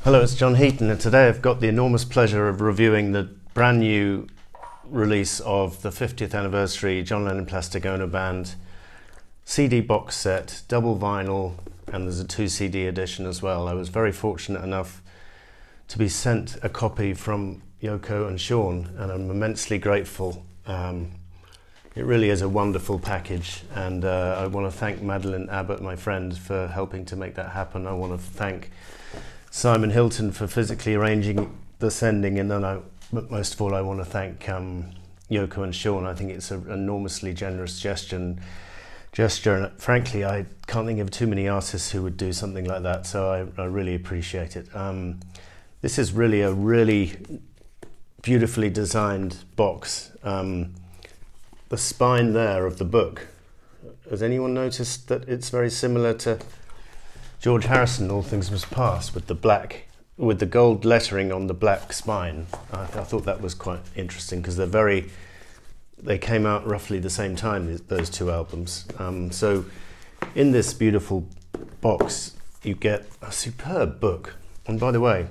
Hello, it's John Heaton, and today I've got the enormous pleasure of reviewing the brand new release of the 50th anniversary John Lennon Plastic Ono Band CD box set, double vinyl, and there's a 2 CD edition as well. I was very fortunate enough to be sent a copy from Yoko and Sean, and I'm immensely grateful. It really is a wonderful package, and I want to thank Madeline Abbott, my friend, for helping to make that happen. I want to thank Simon Hilton for physically arranging the sending, and then but most of all I want to thank Yoko and Sean. I think it's an enormously generous gesture, and frankly I can't think of too many artists who would do something like that, so I really appreciate it. This is really a beautifully designed box. The spine there of the book, has anyone noticed that it's very similar to George Harrison, All Things Must Pass, with the gold lettering on the black spine? I thought that was quite interesting because they came out roughly the same time, those two albums. So in this beautiful box you get a superb book. And by the way,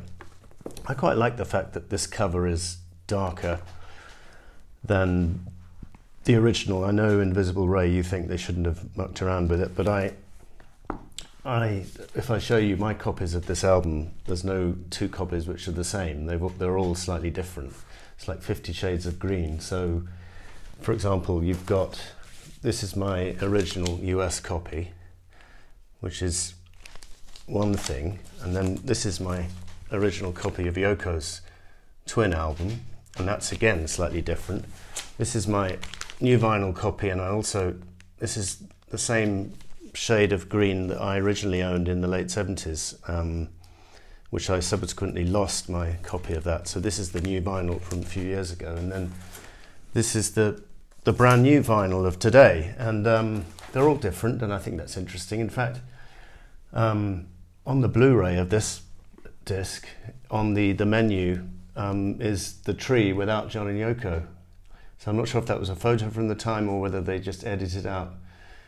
I quite like the fact that this cover is darker than the original. I know Invisible Ray, you think they shouldn't have mucked around with it, but if I show you my copies of this album, there's no two copies which are the same. They're all slightly different. It's like 50 shades of green. So, for example, you've got, this is my original US copy, which is one thing, and then this is my original copy of Yoko's twin album, and that's again slightly different. This is my new vinyl copy, and this is the same shade of green that I originally owned in the late 70s, which I subsequently lost my copy of that. So this is the new vinyl from a few years ago, and then this is the brand new vinyl of today, and they're all different, and I think that's interesting. In fact, on the Blu-ray of this disc, on the menu is the tree without John and Yoko. So I'm not sure if that was a photo from the time or whether they just edited out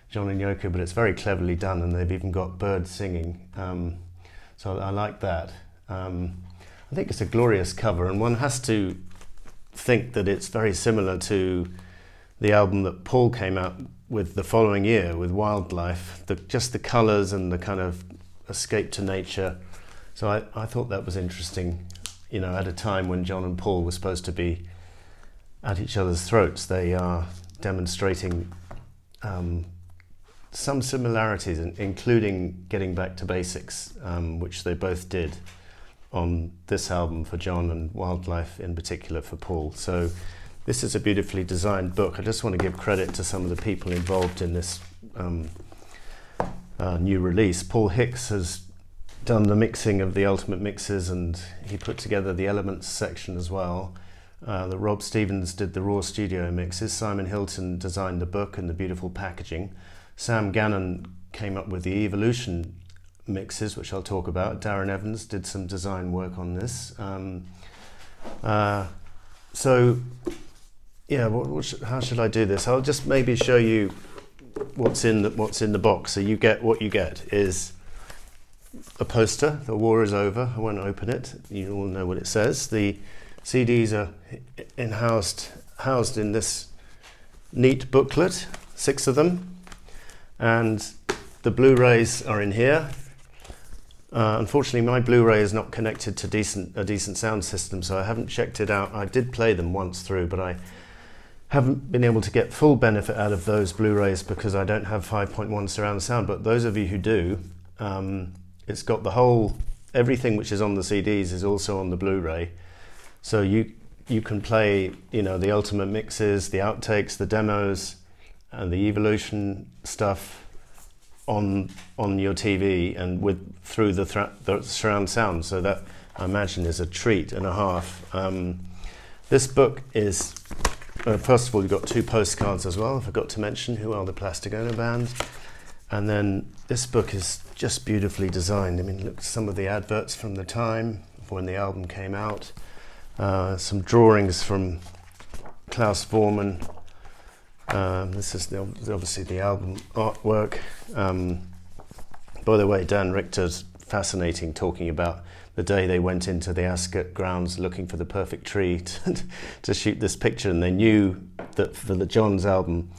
John and Yoko, but it's very cleverly done, and they've even got birds singing. So I like that. I think it's a glorious cover, and one has to think that it's very similar to the album that Paul came out with the following year, with Wildlife, just the colours and the kind of escape to nature. So I thought that was interesting, you know, at a time when John and Paul were supposed to be at each other's throats. They are demonstrating some similarities, including getting back to basics, which they both did on this album for John, and Wildlife in particular for Paul. So this is a beautifully designed book. I just want to give credit to some of the people involved in this new release. Paul Hicks has done the mixing of the Ultimate Mixes, and he put together the Elements section as well. Rob Stevens did the raw studio mixes. Simon Hilton designed the book and the beautiful packaging. Sam Gannon came up with the Evolution mixes, which I'll talk about. Darren Evans did some design work on this. So, yeah, how should I do this? I'll just maybe show you what's in the box. So you get what you get is a poster. The war is over. I won't open it. You all know what it says. The CDs are housed in this neat booklet, 6 of them. And the Blu-rays are in here. Unfortunately, my Blu-ray is not connected to a decent sound system, so I haven't checked it out. I did play them once through, but I haven't been able to get full benefit out of those Blu-rays because I don't have 5.1 surround sound. But those of you who do, it's got everything which is on the CDs is also on the Blu-ray. So you can play, you know, the Ultimate Mixes, the outtakes, the demos, and the Evolution stuff on your TV and through the surround sound. So that, I imagine, is a treat and a half. This book is, first of all, you've got 2 postcards as well. I forgot to mention who are the Plastic Ono Band. And then this book is just beautifully designed. I mean, look at some of the adverts from the time when the album came out. Some drawings from Klaus Vormann. This is obviously the album artwork. By the way, Dan Richter's fascinating, talking about the day they went into the Ascot grounds looking for the perfect tree to shoot this picture, and they knew that for the John's album,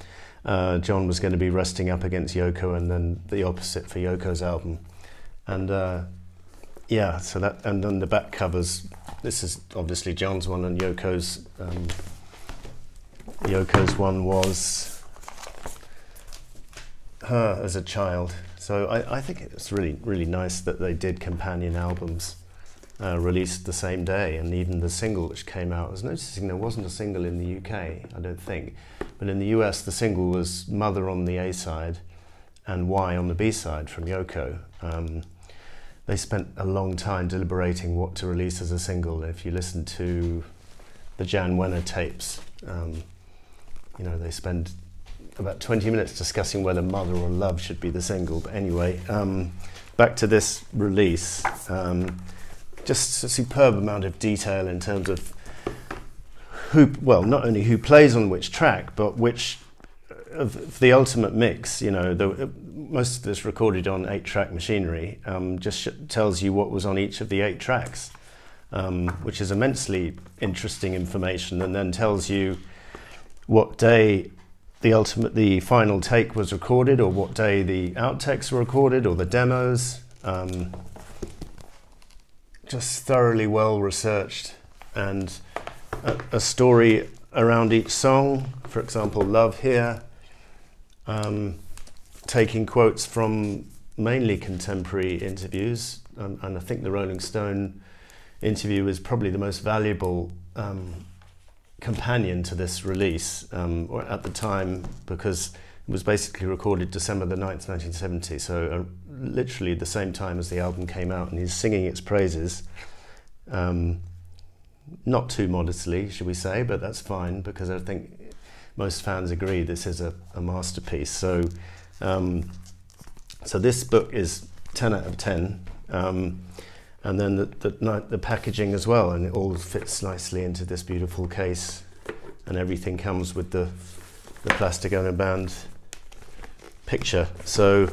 John was going to be resting up against Yoko, and then the opposite for Yoko's album. And yeah, so that, and then the back covers, this is obviously John's one, and Yoko's one was her as a child. So I think it's really, really nice that they did companion albums released the same day, and even the single which came out, I was noticing there wasn't a single in the UK, I don't think, but in the US the single was Mother on the A side and Why on the B side from Yoko. They spent a long time deliberating what to release as a single. If you listen to the Jan Wenner tapes, you know, they spend about 20 minutes discussing whether Mother or Love should be the single. But anyway, back to this release. Just a superb amount of detail in terms of who, well, not only who plays on which track, but which of the ultimate mix. You know, most of this recorded on 8-track machinery, just tells you what was on each of the 8 tracks, which is immensely interesting information, and then tells you what day the final take was recorded, or what day the outtakes were recorded, or the demos. Just thoroughly well researched, and a story around each song. For example, Love here, taking quotes from mainly contemporary interviews, and I think the Rolling Stone interview is probably the most valuable companion to this release at the time, because it was basically recorded December the 9th, 1970, so literally the same time as the album came out, and he's singing its praises, not too modestly, should we say, but that's fine, because I think most fans agree this is a masterpiece. So so this book is 10 out of 10, and then the packaging as well, and it all fits nicely into this beautiful case, and everything comes with the plastic owner band picture. So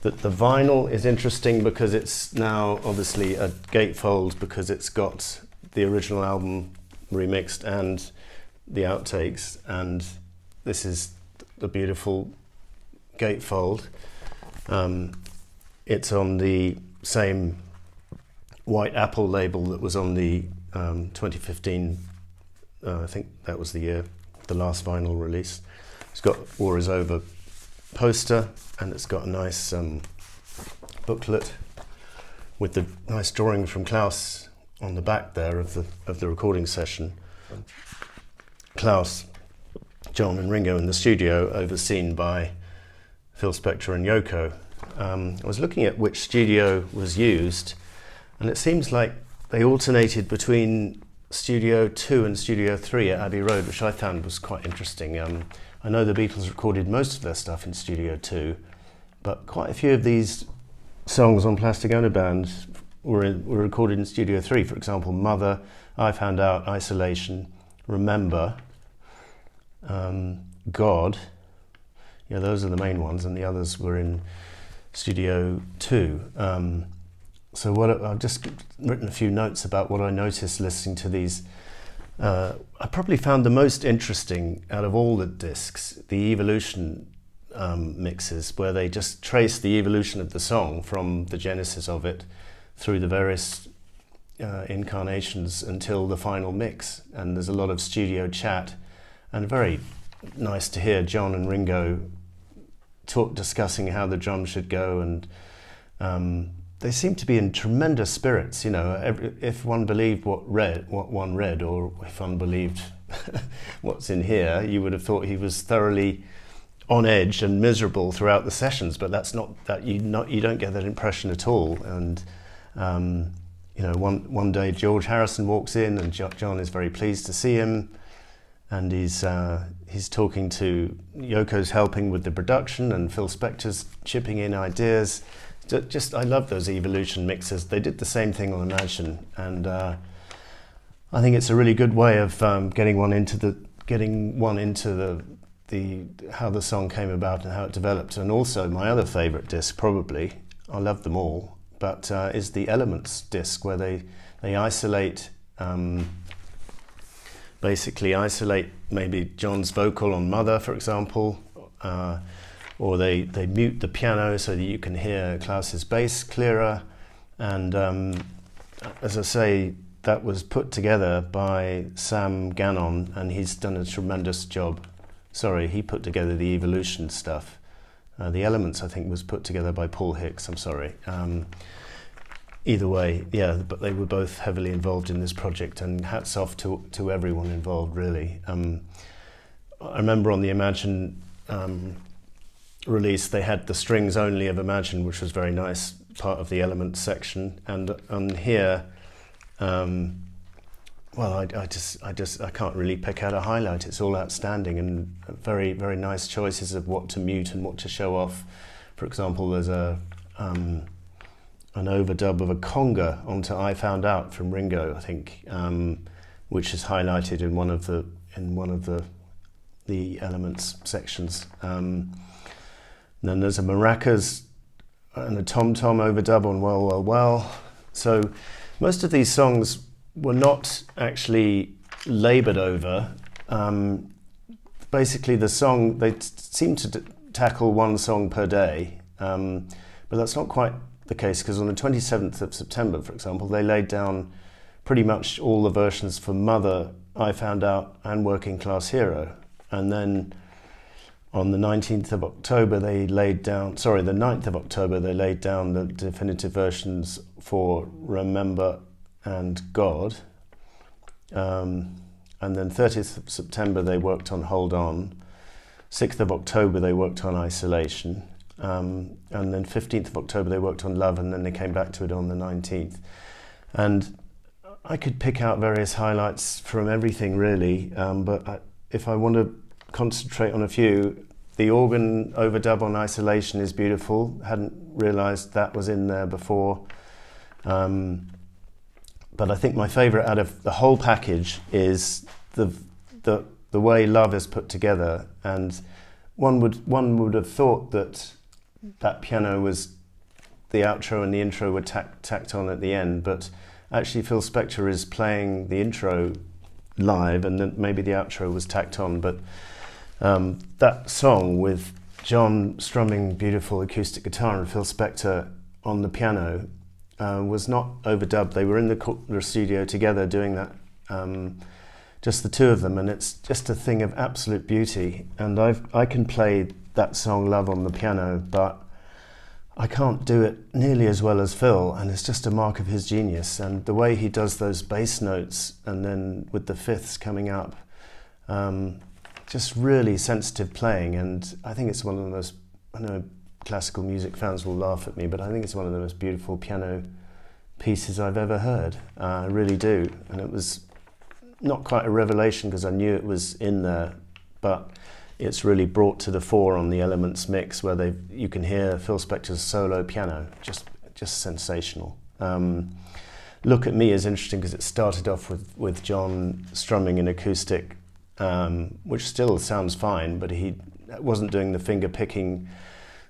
the vinyl is interesting because it's now obviously a gatefold, because it's got the original album remixed and the outtakes, and this is the beautiful gatefold. It's on the same White Apple label that was on the 2015, I think that was the year, the last vinyl release. It's got War Is Over poster, and it's got a nice booklet with the nice drawing from Klaus on the back there of the recording session. Klaus, John and Ringo in the studio, overseen by Phil Spector and Yoko. I was looking at which studio was used, and it seems like they alternated between Studio 2 and Studio 3 at Abbey Road, which I found was quite interesting. I know the Beatles recorded most of their stuff in Studio 2, but quite a few of these songs on Plastic Ono Band were recorded in Studio 3. For example, Mother, I Found Out, Isolation, Remember, God. Yeah, those are the main ones, and the others were in Studio 2. So I've just written a few notes about what I noticed listening to these. I probably found the most interesting out of all the discs, the Evolution mixes, where they just trace the evolution of the song from the genesis of it through the various incarnations until the final mix. And there's a lot of studio chat, and very nice to hear John and Ringo discussing how the drums should go, and they seem to be in tremendous spirits. You know, if one believed what one read, or if one believed what's in here, you would have thought he was thoroughly on edge and miserable throughout the sessions. But that's not that you don't get that impression at all. And you know, one day George Harrison walks in, and John is very pleased to see him, and he's talking to Yoko's helping with the production, and Phil Spector's chipping in ideas. Just, I love those Evolution mixes. They did the same thing on Imagine, and I think it's a really good way of getting one into the how the song came about and how it developed. And also my other favourite disc, probably, I love them all, but is the Elements disc, where they isolate, basically isolate maybe John's vocal on Mother, for example, or they mute the piano so that you can hear Klaus's bass clearer. And as I say, that was put together by Sam Gannon, and he's done a tremendous job. Sorry, he put together the Evolution stuff. The Elements, I think, was put together by Paul Hicks, I'm sorry. Either way, yeah, but they were both heavily involved in this project, and hats off to everyone involved, really. I remember on the Imagine release, they had the strings only of Imagine, which was very nice, part of the Elements section, and on here, well, I can't really pick out a highlight. It's all outstanding, and very, very nice choices of what to mute and what to show off. For example, there's an overdub of a conga onto "I Found Out" from Ringo, I think, which is highlighted in one of the Elements sections. Then there's a maracas and a tom-tom overdub on "Well, Well, Well." So most of these songs were not actually laboured over. Basically, the song, they seem to tackle one song per day, but that's not quite the case, because on the 27th of September, for example, they laid down pretty much all the versions for Mother, "I Found Out" and "Working Class Hero." And then on the 19th of October, they laid down, sorry, the 9th of October, they laid down the definitive versions for "Remember" and "God." And then 30th of September, they worked on "Hold On." 6th of October, they worked on "Isolation." And then 15th of October, they worked on "Love," and then they came back to it on the 19th. And I could pick out various highlights from everything, really, but if I want to concentrate on a few, the organ overdub on "Isolation" is beautiful. Hadn't realised that was in there before. But I think my favourite out of the whole package is the way "Love" is put together. And one would have thought that piano was the outro and the intro were tacked on at the end, but actually Phil Spector is playing the intro live, and then maybe the outro was tacked on. But that song with John strumming beautiful acoustic guitar and Phil Spector on the piano was not overdubbed. They were in the studio together doing that, just the two of them, and it's just a thing of absolute beauty. And I can play that song "Love" on the piano, but I can't do it nearly as well as Phil, and it's just a mark of his genius. And the way he does those bass notes, and then with the fifths coming up, just really sensitive playing. And I think it's one of the most, I know classical music fans will laugh at me, but I think it's one of the most beautiful piano pieces I've ever heard. I really do. And it was not quite a revelation, because I knew it was in there, but it's really brought to the fore on the Elements mix, where you can hear Phil Spector's solo piano, just sensational. "Look at Me" is interesting because it started off with John strumming an acoustic, which still sounds fine, but he wasn't doing the finger picking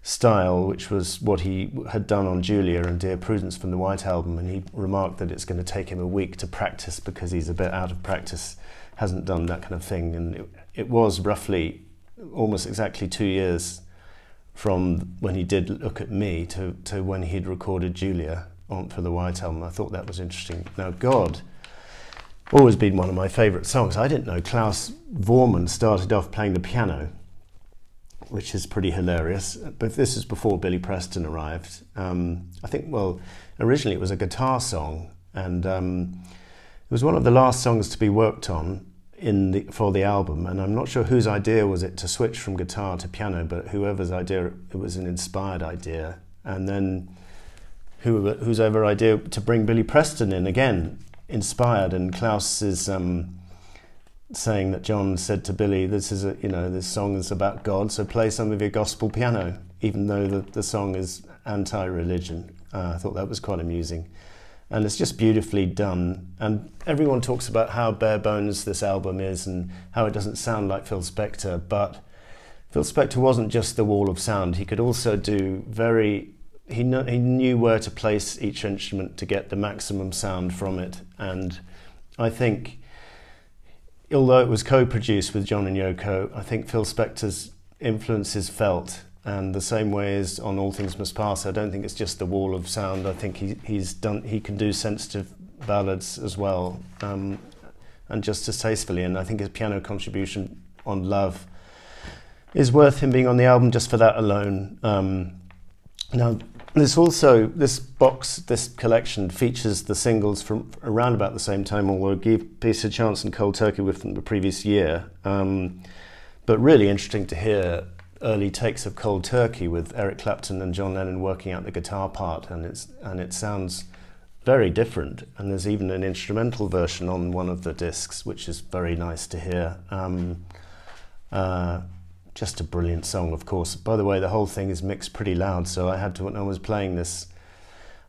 style, which was what he had done on Julia and Dear Prudence from the White Album, and he remarked that it's going to take him a week to practice because he's a bit out of practice, hasn't done that kind of thing. And it was roughly almost exactly 2 years from when he did "Look at Me" to when he'd recorded Julia for the White Album. I thought that was interesting. Now, "God" always been one of my favourite songs. I didn't know Klaus Voormann started off playing the piano, which is pretty hilarious. But this is before Billy Preston arrived. I think, well, originally it was a guitar song, and it was one of the last songs to be worked on for the album, and I'm not sure whose idea was it to switch from guitar to piano, but whoever's idea, it was an inspired idea. And then whose ever idea to bring Billy Preston in, again, inspired. And Klaus is saying that John said to Billy, this song is about God, so play some of your gospel piano, even though the song is anti-religion. I thought that was quite amusing. And it's just beautifully done. And everyone talks about how bare bones this album is and how it doesn't sound like Phil Spector, but Phil Spector wasn't just the wall of sound. He could also do he knew where to place each instrument to get the maximum sound from it. And I think, although it was co-produced with John and Yoko, I think Phil Spector's influence is felt. And the same way as on All Things Must Pass, I don't think it's just the wall of sound. I think he can do sensitive ballads as well, and just as tastefully. And I think his piano contribution on Love is worth him being on the album just for that alone. Now, this collection features the singles from around about the same time, although Piece of Chance and Cold Turkey were from the previous year. But really interesting to hear early takes of Cold Turkey with Eric Clapton and John Lennon working out the guitar part, and it sounds very different. And there's even an instrumental version on one of the discs, which is very nice to hear. Just a brilliant song, of course. By the way, the whole thing is mixed pretty loud, so I had to, when I was playing this,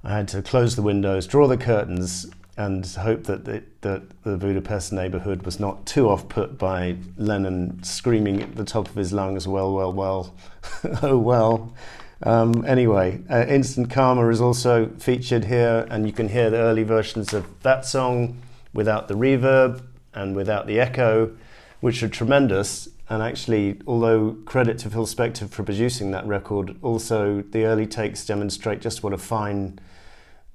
I had to close the windows, draw the curtains, and hope that the Budapest neighbourhood was not too off-put by Lennon screaming at the top of his lungs, well, well, well, oh well. Anyway, Instant Karma is also featured here, and you can hear the early versions of that song without the reverb and without the echo, which are tremendous. And actually, although credit to Phil Spector for producing that record, also the early takes demonstrate just what a fine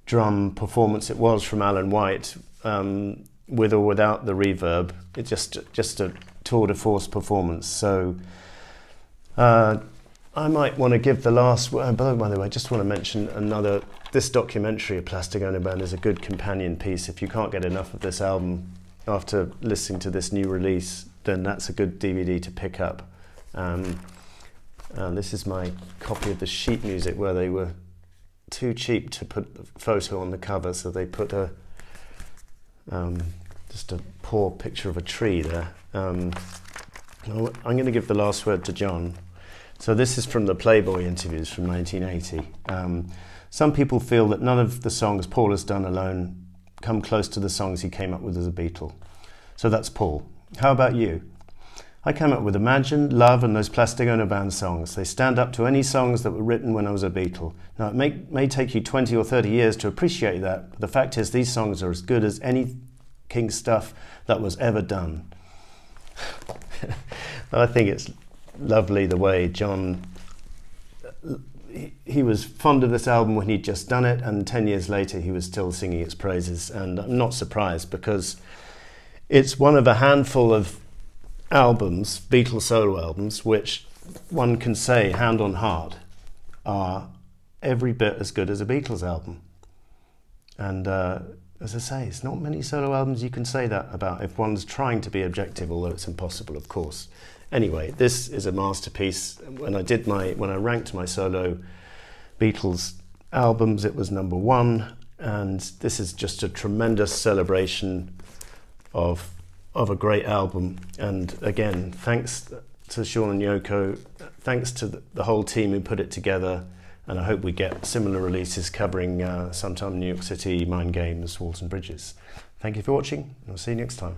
drum performance it was from Alan White, with or without the reverb. It's just a tour de force performance. So I might want to give the last word. By the way, I just want to mention this documentary of Plastic Ono Band is a good companion piece. If you can't get enough of this album after listening to this new release, then that's a good DVD to pick up. This is my copy of the sheet music, where they were too cheap to put a photo on the cover, so they put just a poor picture of a tree there. I'm going to give the last word to John. So this is from the Playboy interviews from 1980. Some people feel that none of the songs Paul has done alone come close to the songs he came up with as a Beatle. So that's Paul. How about you? I came up with Imagine, Love and those Plastic Ono Band songs. They stand up to any songs that were written when I was a Beatle. Now, it may take you 20 or 30 years to appreciate that, but the fact is these songs are as good as any King stuff that was ever done. I think it's lovely the way John, he was fond of this album when he'd just done it, and 10 years later he was still singing its praises. And I'm not surprised, because it's one of a handful of albums, Beatles solo albums, which one can say, hand on heart, are every bit as good as a Beatles album. And as I say, it's not many solo albums you can say that about if one's trying to be objective, although it's impossible, of course. Anyway, this is a masterpiece. When I ranked my solo Beatles albums, it was #1, and this is just a tremendous celebration of a great album. And again, thanks to Sean and Yoko, thanks to the whole team who put it together, and I hope we get similar releases covering sometime New York City, Mind Games, Walton Bridges. Thank you for watching, and I'll see you next time.